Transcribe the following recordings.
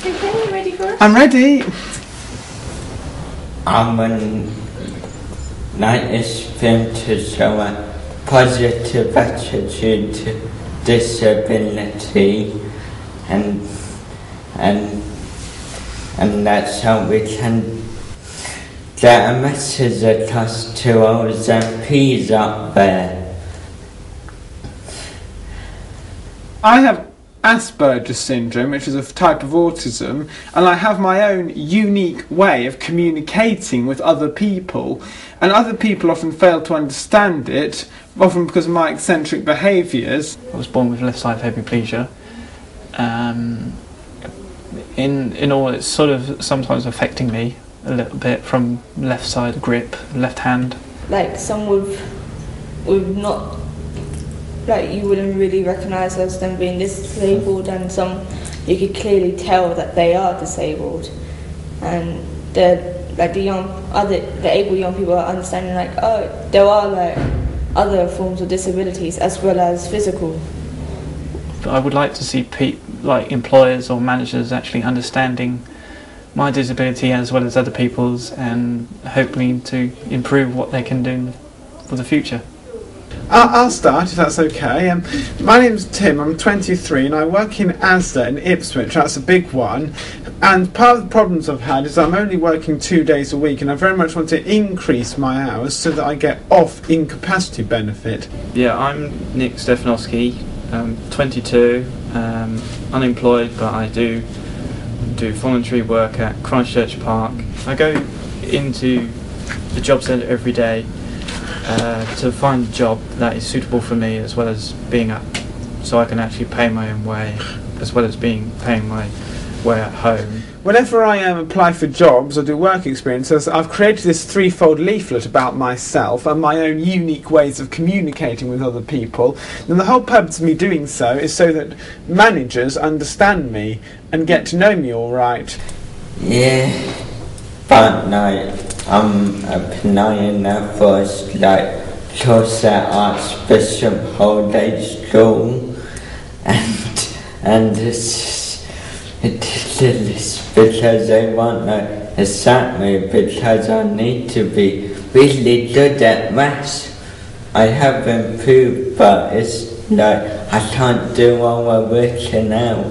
Okay, you ready for it? I'm ready. I'm an nice film to show a positive attitude to disability, and that's how we can get a message across to all the MPs up there. I have Asperger's syndrome, which is a type of autism, and I have my own unique way of communicating with other people, and other people often fail to understand it, often because of my eccentric behaviours. I was born with left side hemiplegia. In all, it's sort of sometimes affecting me a little bit from left side grip, left hand. Like some with not, like you wouldn't really recognise as them being disabled, and some you could clearly tell that they are disabled, and the able young people are understanding like, oh, there are like other forms of disabilities as well as physical. I would like to see like employers or managers actually understanding my disability as well as other people's, and hoping to improve what they can do for the future. I'll start, if that's okay. My name's Tim, I'm 23 and I work in Asda in Ipswich. That's a big one, and part of the problems I've had is I'm only working 2 days a week, and I very much want to increase my hours so that I get off incapacity benefit. Yeah, I'm Nick Stefanowski, 22, unemployed, but I do voluntary work at Christchurch Park. I go into the job centre every day to find a job that is suitable for me, as well as being up, so I can actually pay my own way, as well as paying my way at home. Whenever I apply for jobs or do work experiences, I've created this threefold leaflet about myself and my own unique ways of communicating with other people. And the whole purpose of me doing so is so that managers understand me and get to know me all right. Yeah, but no, I'm applying for like Dorset Archbishop Holiday School, and it's ridiculous because they want to accept me because I need to be really good at maths. I have improved, but it's like I can't do all my working out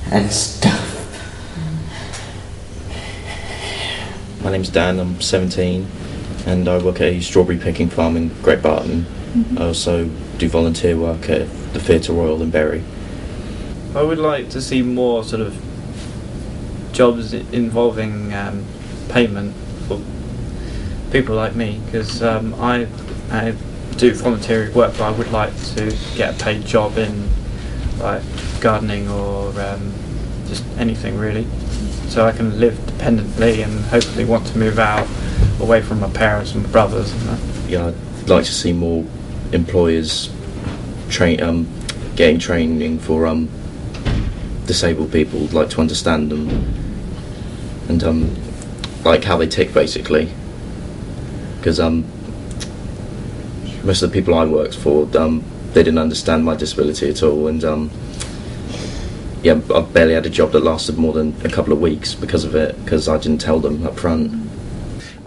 and stuff. My name's Dan, I'm 17 and I work at a strawberry picking farm in Great Barton. I also do volunteer work at the Theatre Royal in Bury. I would like to see more sort of jobs involving payment for people like me, because I do voluntary work, but I would like to get a paid job in like gardening or just anything really, so I can live dependently and hopefully want to move out away from my parents and my brothers and that. Yeah, I'd like to see more employers getting training for disabled people, like to understand them and like how they tick basically, because most of the people I worked for, they didn't understand my disability at all, and yeah, I barely had a job that lasted more than a couple of weeks because of it, because I didn't tell them up front.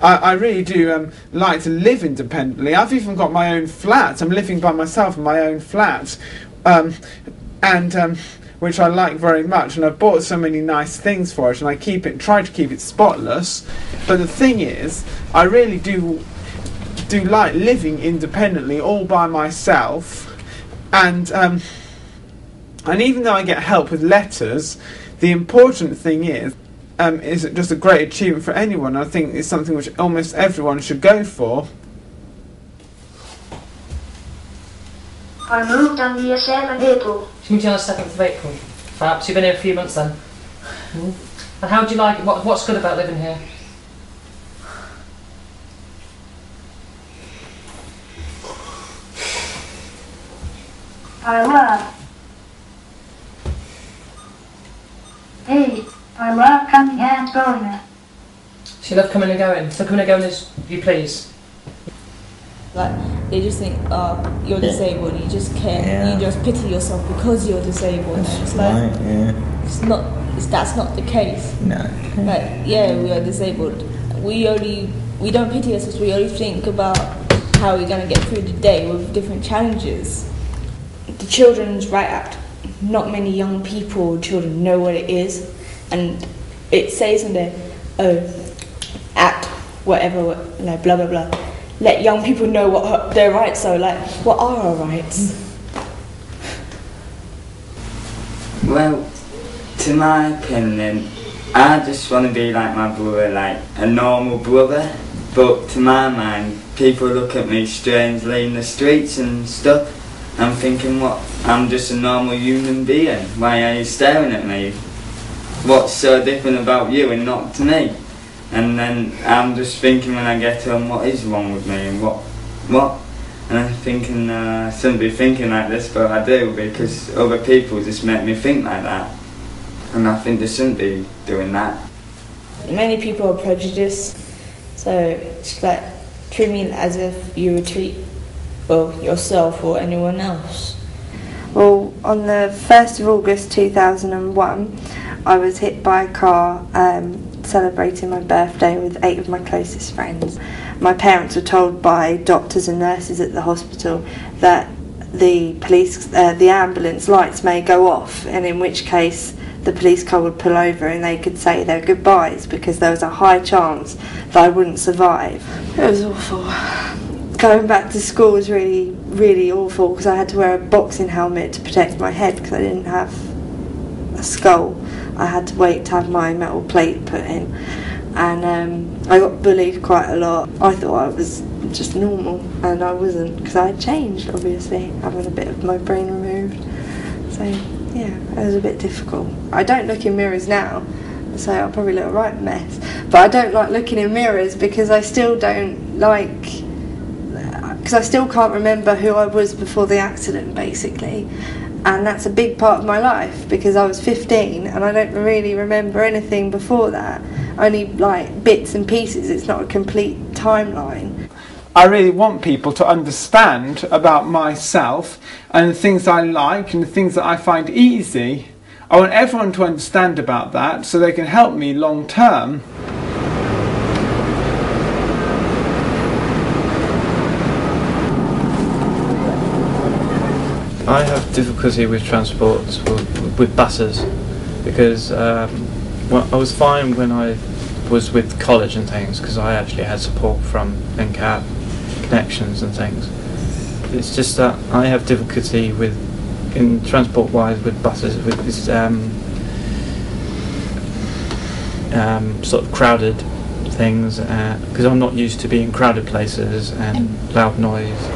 I really do like to live independently. I've even got my own flat. I'm living by myself in my own flat, which I like very much, and I've bought so many nice things for it, and I try to keep it spotless. But the thing is, I really do like living independently, all by myself, and even though I get help with letters, the important thing is just a great achievement for anyone. I think it's something which almost everyone should go for. I moved on the EDCM in April. She moved on the 2nd of April. Perhaps you've been here a few months then. And how do you like it? What's good about living here? I love coming and going there. So you love coming and going. So coming and going is you please. Like They just think, oh, you're disabled. You just care. Yeah. You just pity yourself because you're disabled. And it's like, Right, yeah. it's not. That's not the case. No. Like, yeah, we are disabled. We don't pity ourselves. We only think about how we're going to get through the day with different challenges. The Children's Right Act. Not many young people, children, know what it is, and it says in there, act, whatever, like blah blah blah. Let young people know what their rights are. Like, what are our rights? Well, to my opinion, I just want to be like my brother, like a normal brother. But to my mind, people look at me strangely in the streets and stuff. I'm thinking, what? I'm just a normal human being. Why are you staring at me? What's so different about you and not to me? And then I'm just thinking when I get home, what is wrong with me and what? And I'm thinking, I shouldn't be thinking like this, but I do, because other people just make me think like that. And I think they shouldn't be doing that. Many people are prejudiced, so it's like, treat me as if you would treat yourself or anyone else. Well, on the 1st of August 2001, I was hit by a car celebrating my birthday with 8 of my closest friends. My parents were told by doctors and nurses at the hospital that the ambulance lights may go off, and in which case the police car would pull over and they could say their goodbyes, because there was a high chance that I wouldn't survive. It was awful. Going back to school was really, really awful, because I had to wear a boxing helmet to protect my head because I didn't have a skull. I had to wait to have my metal plate put in, and I got bullied quite a lot. I thought I was just normal, and I wasn't, because I had changed, obviously, having a bit of my brain removed. So yeah, it was a bit difficult. I don't look in mirrors now, so I'll probably look a right mess. But I don't like looking in mirrors because I still don't like... because I still can't remember who I was before the accident, basically. And that's a big part of my life, because I was 15 and I don't really remember anything before that. Only like bits and pieces, it's not a complete timeline. I really want people to understand about myself and the things I like and the things that I find easy. I want everyone to understand about that so they can help me long term. I have difficulty with transport, with buses, because I was fine when I was with college and things, because I actually had support from NCAP connections and things. It's just that I have difficulty in transport-wise with buses, with this sort of crowded things, because I'm not used to being in crowded places and loud noise.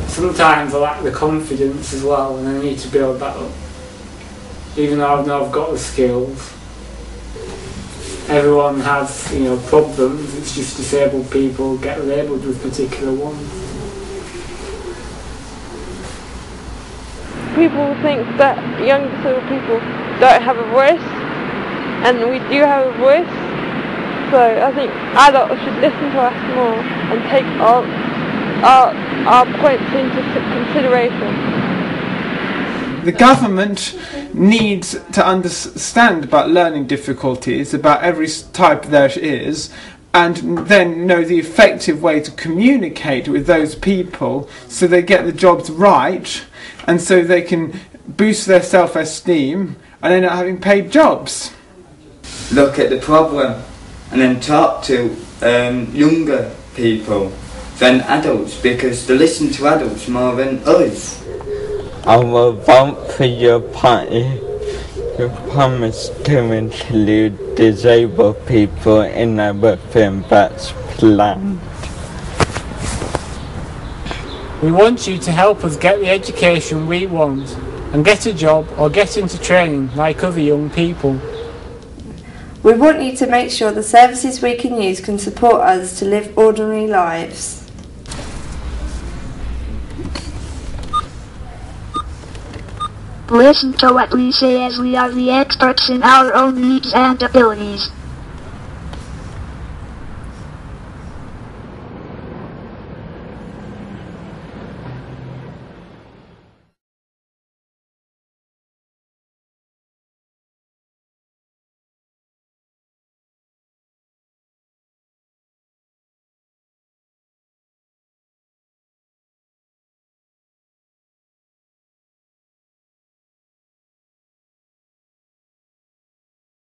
Sometimes I lack the confidence as well, and I need to build that up. Even though I know I've got the skills, everyone has, problems. It's just disabled people get labelled with particular ones. People think that young disabled people don't have a voice, and we do have a voice. So I think adults should listen to us more and take our points into consideration. The government needs to understand about learning difficulties, about every type there is, and then know the effective way to communicate with those people so they get the jobs right, and so they can boost their self-esteem and end up having paid jobs. Look at the problem and then talk to younger people than adults, because they listen to adults more than us. I will vote for your party. You promise to include disabled people in everything that's planned. We want you to help us get the education we want and get a job or get into training like other young people. We want you to make sure the services we can use can support us to live ordinary lives. Listen to what we say, as we are the experts in our own needs and abilities.